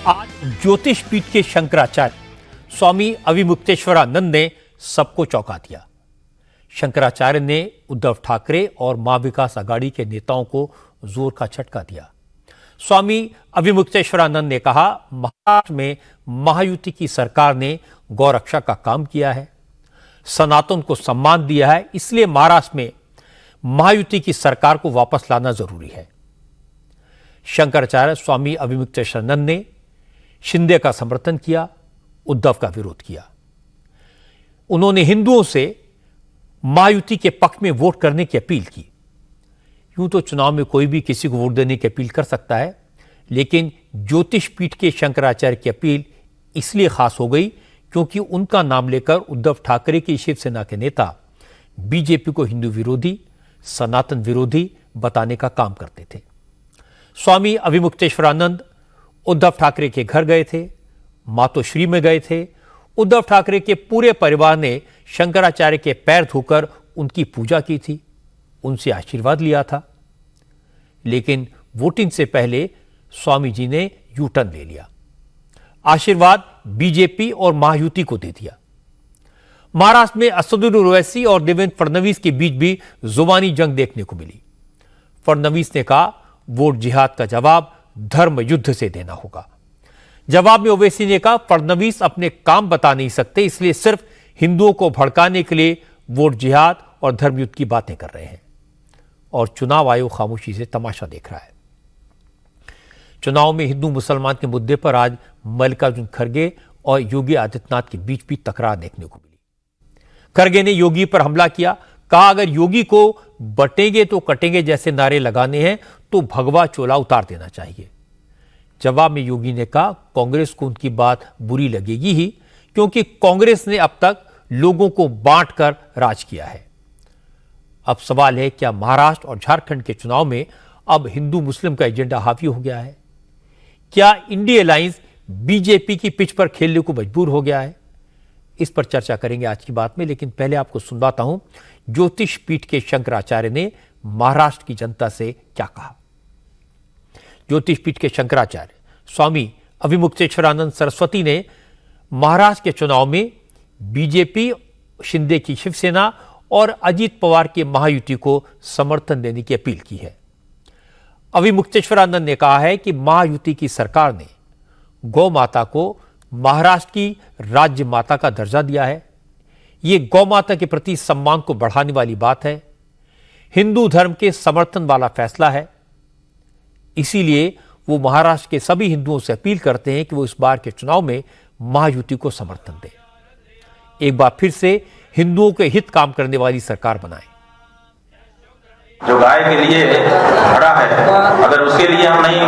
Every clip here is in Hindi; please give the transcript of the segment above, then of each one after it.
आज ज्योतिष पीठ के शंकराचार्य स्वामी अविमुक्तेश्वरानंद ने सबको चौंका दिया। शंकराचार्य ने उद्धव ठाकरे और मां विकास आघाड़ी के नेताओं को जोर का झटका दिया। स्वामी अविमुक्तेश्वरानंद ने कहा, महाराष्ट्र में महायुति की सरकार ने गौरक्षा का काम किया है, सनातन को सम्मान दिया है, इसलिए महाराष्ट्र में महायुति की सरकार को वापस लाना जरूरी है। शंकराचार्य स्वामी अविमुक्तेश्वरानंद ने शिंदे का समर्थन किया, उद्धव का विरोध किया। उन्होंने हिंदुओं से महायुति के पक्ष में वोट करने की अपील की। यूं तो चुनाव में कोई भी किसी को वोट देने की अपील कर सकता है, लेकिन ज्योतिष पीठ के शंकराचार्य की अपील इसलिए खास हो गई क्योंकि उनका नाम लेकर उद्धव ठाकरे की शिवसेना के नेता बीजेपी को हिंदू विरोधी, सनातन विरोधी बताने का काम करते थे। स्वामी अविमुक्तेश्वरानंद उद्धव ठाकरे के घर गए थे, मातोश्री में गए थे। उद्धव ठाकरे के पूरे परिवार ने शंकराचार्य के पैर धोकर उनकी पूजा की थी, उनसे आशीर्वाद लिया था। लेकिन वोटिंग से पहले स्वामी जी ने यू टर्न ले लिया, आशीर्वाद बीजेपी और महायुति को दे दिया। महाराष्ट्र में असदुद्दीन ओवैसी और देवेंद्र फडणवीस के बीच भी जुबानी जंग देखने को मिली। फडणवीस ने कहा, वोट जिहाद का जवाब धर्म युद्ध से देना होगा। जवाब में ओवैसी ने कहा, फडणवीस अपने काम बता नहीं सकते, इसलिए सिर्फ हिंदुओं को भड़काने के लिए वोट जिहाद और धर्म युद्ध की बातें कर रहे हैं और चुनाव आयोग खामोशी से तमाशा देख रहा है। चुनाव में हिंदू मुसलमान के मुद्दे पर आज मल्लिकार्जुन खड़गे और योगी आदित्यनाथ के बीच भी तकरार देखने को मिली। खड़गे ने योगी पर हमला किया, कहा अगर योगी को बटेंगे तो कटेंगे जैसे नारे लगाने हैं तो भगवा चोला उतार देना चाहिए। जवाब में योगी ने कहा, कांग्रेस को उनकी बात बुरी लगेगी ही, क्योंकि कांग्रेस ने अब तक लोगों को बांटकर राज किया है। अब सवाल है, क्या महाराष्ट्र और झारखंड के चुनाव में अब हिंदू मुस्लिम का एजेंडा हावी हो गया है? क्या इंडिया अलायंस बीजेपी की पिच पर खेलने को मजबूर हो गया है? इस पर चर्चा करेंगे आज की बात में, लेकिन पहले आपको सुनवाता हूं ज्योतिष पीठ के शंकराचार्य ने महाराष्ट्र की जनता से क्या कहा। ज्योतिष पीठ के शंकराचार्य स्वामी अविमुक्तेश्वरानंद सरस्वती ने महाराष्ट्र के चुनाव में बीजेपी, शिंदे की शिवसेना और अजीत पवार के महायुति को समर्थन देने की अपील की है। अविमुक्तेश्वरानंद ने कहा है कि महायुति की सरकार ने गौ माता को महाराष्ट्र की राज्य माता का दर्जा दिया है। यह गौ माता के प्रति सम्मान को बढ़ाने वाली बात है, हिंदू धर्म के समर्थन वाला फैसला है। इसीलिए वो महाराष्ट्र के सभी हिंदुओं से अपील करते हैं कि वो इस बार के चुनाव में महायुति को समर्थन दें, एक बार फिर से हिंदुओं के हित काम करने वाली सरकार बनाएं। जो गाय के लिए खड़ा है, अगर उसके लिए हम नहीं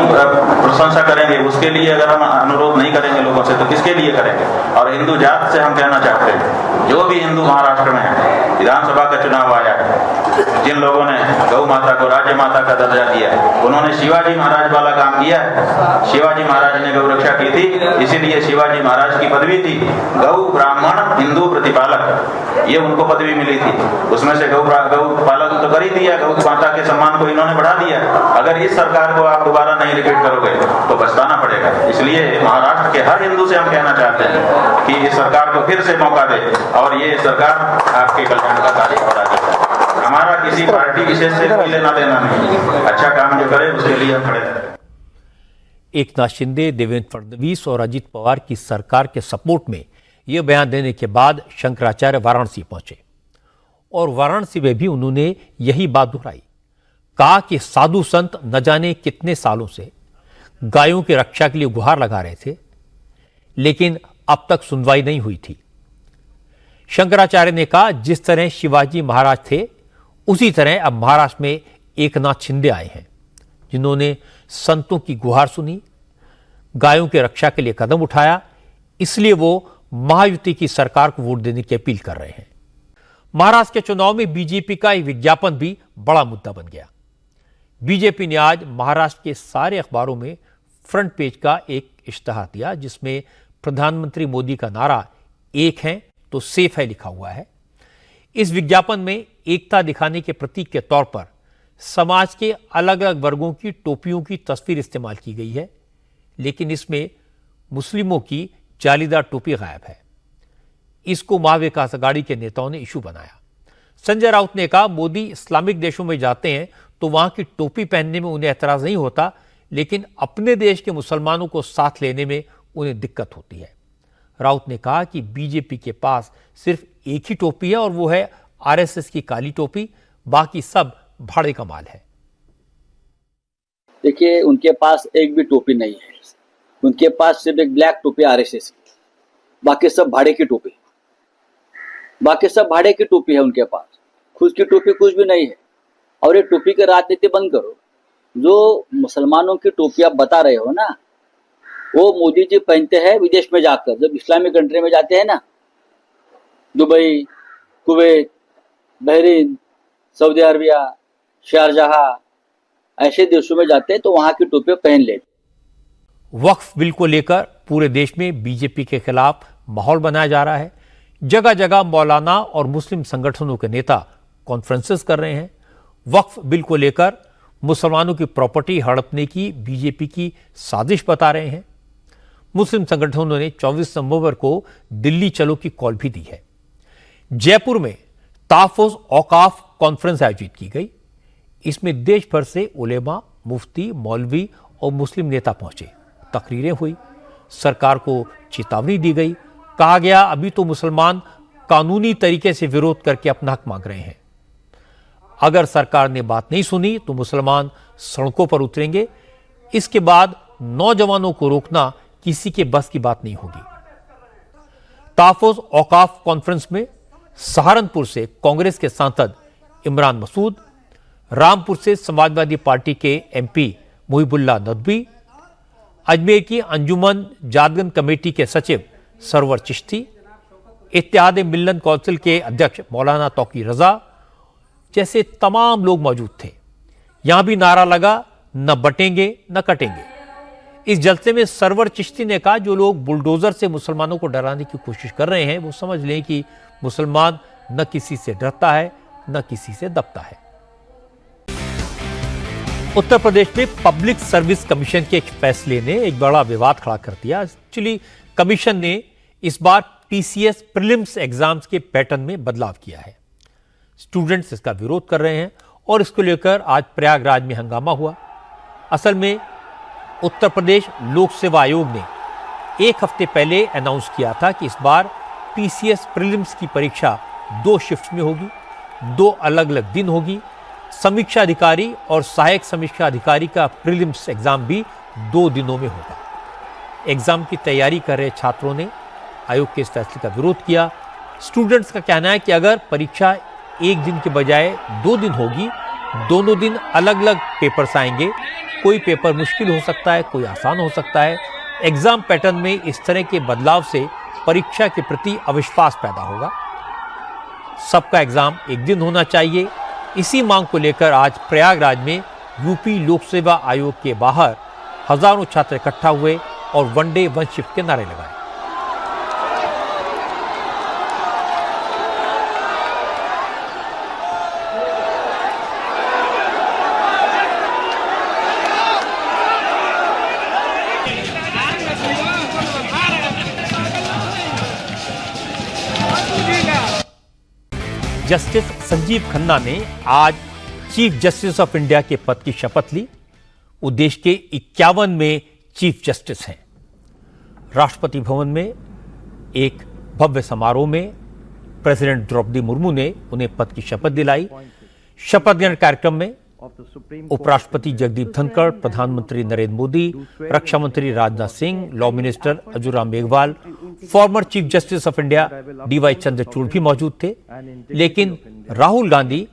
प्रशंसा करेंगे, उसके लिए अगर हम अनुरोध नहीं करेंगे लोगों से, तो किसके लिए करेंगे? और हिंदू जात से हम कहना चाहते हैं, जो भी हिंदू महाराष्ट्र में है, विधानसभा का चुनाव आया है, जिन लोगों ने गौ माता को राज्य माता का दर्जा दिया है, उन्होंने शिवाजी महाराज वाला काम किया है। शिवाजी महाराज ने गौ रक्षा की थी, इसीलिए शिवाजी महाराज की पदवी थी गौ ब्राह्मण हिंदू प्रतिपालक, ये उनको पदवी मिली थी। उसमें से गौ पालक तो कर ही दिया, गौ माता के सम्मान को इन्होंने बढ़ा दिया। अगर इस सरकार को आप दोबारा नहीं रिपीट करोगे तो पछताना पड़ेगा। इसलिए महाराष्ट्र के हर हिंदू से हम कहना चाहते हैं कि इस सरकार को फिर से मौका दे और ये सरकार आपके कल्याण का कार्य और आगे बढ़े। हमारा किसी पार्टी विशेष से कोई लेना देना नहीं, अच्छा काम जो करे उसके लिए हम खड़े हैं। एकनाथ शिंदे, देवेंद्र फडणवीस और अजीत पवार की सरकार के सपोर्ट में यह बयान देने के बाद शंकराचार्य वाराणसी पहुंचे और वाराणसी में भी उन्होंने यही बात दोहराई। कहा कि साधु संत न जाने कितने सालों से गायों की रक्षा के लिए गुहार लगा रहे थे, लेकिन अब तक सुनवाई नहीं हुई थी। शंकराचार्य ने कहा, जिस तरह शिवाजी महाराज थे उसी तरह अब महाराष्ट्र में एकनाथ शिंदे आए हैं, जिन्होंने संतों की गुहार सुनी, गायों की रक्षा के लिए कदम उठाया, इसलिए वो महायुति की सरकार को वोट देने की अपील कर रहे हैं। महाराष्ट्र के चुनाव में बीजेपी का एक विज्ञापन भी बड़ा मुद्दा बन गया। बीजेपी ने आज महाराष्ट्र के सारे अखबारों में फ्रंट पेज का एक इश्तहार दिया, जिसमें प्रधानमंत्री मोदी का नारा एक है तो सेफ है लिखा हुआ है। इस विज्ञापन में एकता दिखाने के प्रतीक के तौर पर समाज के अलग अलग वर्गों की टोपियों की तस्वीर इस्तेमाल की गई है, लेकिन इसमें मुस्लिमों की जालीदार टोपी गायब है। इसको महाविकास अघाड़ी के नेताओं ने इशू बनाया। संजय राउत ने कहा, मोदी इस्लामिक देशों में जाते हैं तो वहां की टोपी पहनने में उन्हें एतराज नहीं होता, लेकिन अपने देश के मुसलमानों को साथ लेने में उन्हें दिक्कत होती है। राउत ने कहा कि बीजेपी के पास सिर्फ एक ही टोपी है और वो है आरएसएस की काली टोपी, बाकी सब भाड़े का माल है। देखिए, उनके पास एक भी टोपी नहीं है। उनके पास सिर्फ एक ब्लैक टोपी आरएसएस की, बाकी सब भाड़े की टोपी। बाकी सब भाड़े की टोपी है उनके पास, खुद की टोपी कुछ भी नहीं है। और ये टोपी की राजनीति बंद करो। जो मुसलमानों की टोपी आप बता रहे हो ना, वो मोदी जी पहनते हैं विदेश में जाकर, जब इस्लामिक कंट्री में जाते हैं ना, Dubai, Kuwait, Bahrain, Saudi Arabia, Sharjah, ऐसे देशों में जाते हैं तो वहां की टोपी पहन ले। वक्फ बिल को लेकर पूरे देश में बीजेपी के खिलाफ माहौल बनाया जा रहा है। जगह जगह मौलाना और मुस्लिम संगठनों के नेता कॉन्फ्रेंसेस कर रहे हैं। वक्फ बिल को लेकर मुसलमानों की प्रॉपर्टी हड़पने की बीजेपी की साजिश बता रहे हैं। मुस्लिम संगठनों ने 24 नवंबर को दिल्ली चलो की कॉल भी दी है। जयपुर में ताफुज़ औकाफ कॉन्फ्रेंस आयोजित की गई। इसमें देश भर से उलेमा, मुफ्ती, मौलवी और मुस्लिम नेता पहुंचे। तकरीरें हुई, सरकार को चेतावनी दी गई। कहा गया, अभी तो मुसलमान कानूनी तरीके से विरोध करके अपना हक मांग रहे हैं। अगर सरकार ने बात नहीं सुनी तो मुसलमान सड़कों पर उतरेंगे। इसके बाद नौजवानों को रोकना किसी के बस की बात नहीं होगी। ताफुज़ औकाफ कॉन्फ्रेंस में सहारनपुर से कांग्रेस के सांसद इमरान मसूद, रामपुर से समाजवादी पार्टी के एमपी मुहिबुल्लाह नदवी, अजमेर की अंजुमन जादगन कमेटी के सचिव सरवर चिश्ती, इत्तेहाद मिल्लन काउंसिल के अध्यक्ष मौलाना तौकी रजा जैसे तमाम लोग मौजूद थे। यहां भी नारा लगा, न बटेंगे न कटेंगे। इस जलसे में सरवर चिश्ती ने कहा, जो लोग बुलडोजर से मुसलमानों को डराने की कोशिश कर रहे हैं वो समझ लें कि मुसलमान न किसी से डरता है न किसी से दबता है। उत्तर प्रदेश में पब्लिक सर्विस कमीशन के एक फैसले ने एक बड़ा विवाद खड़ा कर दिया। एक्चुअली कमीशन ने इस बार टीसीएस प्रीलिम्स एग्जाम्स के पैटर्न में बदलाव किया है। स्टूडेंट्स इसका विरोध कर रहे हैं और इसको लेकर आज प्रयागराज में हंगामा हुआ। असल में उत्तर प्रदेश लोक सेवा आयोग ने एक हफ्ते पहले अनाउंस किया था कि इस बार टीसीएस प्रीलिम्स की परीक्षा 2 शिफ्ट में होगी, 2 अलग अलग दिन होगी। समीक्षा अधिकारी और सहायक समीक्षा अधिकारी का प्रीलिम्स एग्जाम भी 2 दिनों में होगा। एग्जाम की तैयारी कर रहे छात्रों ने आयोग के इस फैसले का विरोध किया। स्टूडेंट्स का कहना है कि अगर परीक्षा एक दिन के बजाय 2 दिन होगी, दोनों दिन अलग अलग पेपर्स आएंगे। कोई पेपर मुश्किल हो सकता है, कोई आसान हो सकता है। एग्जाम पैटर्न में इस तरह के बदलाव से परीक्षा के प्रति अविश्वास पैदा होगा। सबका एग्जाम एक दिन होना चाहिए। इसी मांग को लेकर आज प्रयागराज में यूपी लोक सेवा आयोग के बाहर हजारों छात्र इकट्ठा हुए और वन डे वन शिफ्ट के नारे लगाए। जस्टिस संजीव खन्ना ने आज चीफ जस्टिस ऑफ इंडिया के पद की शपथ ली। वो देश के 51वें चीफ जस्टिस हैं। राष्ट्रपति भवन में एक भव्य समारोह में प्रेसिडेंट द्रौपदी मुर्मू ने उन्हें पद की शपथ दिलाई। शपथ ग्रहण कार्यक्रम में उपराष्ट्रपति जगदीप धनखड़, प्रधानमंत्री नरेंद्र मोदी, रक्षा मंत्री Rajnath Singh, law minister Arjun Meghwal, former chief justice of India DY Chandrachud भी मौजूद थे। लेकिन राहुल गांधी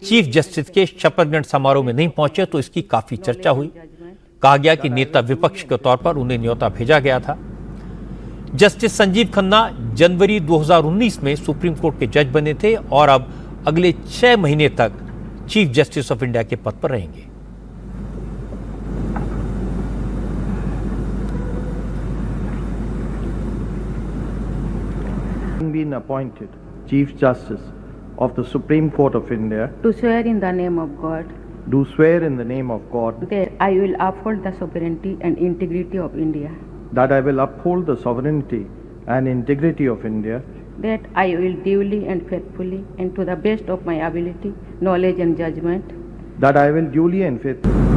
चीफ जस्टिस के शपथ ग्रहण समारोह में नहीं पहुंचे तो इसकी काफी चर्चा हुई। कहा गया कि नेता विपक्ष के तौर पर उन्हें न्योता भेजा गया था। जस्टिस संजीव खन्ना जनवरी 2019 में सुप्रीम कोर्ट के जज बने थे और अब अगले 6 महीने तक चीफ जस्टिस ऑफ इंडिया के पद पर रहेंगे। Been appointed Chief Justice of the Supreme Court of India, to swear in the name of God do swear in the name of God that I will uphold the sovereignty and integrity of India, that I will uphold the sovereignty and integrity of India, that I will duly and faithfully and to the best of my ability, knowledge and judgment that I will duly and faithfully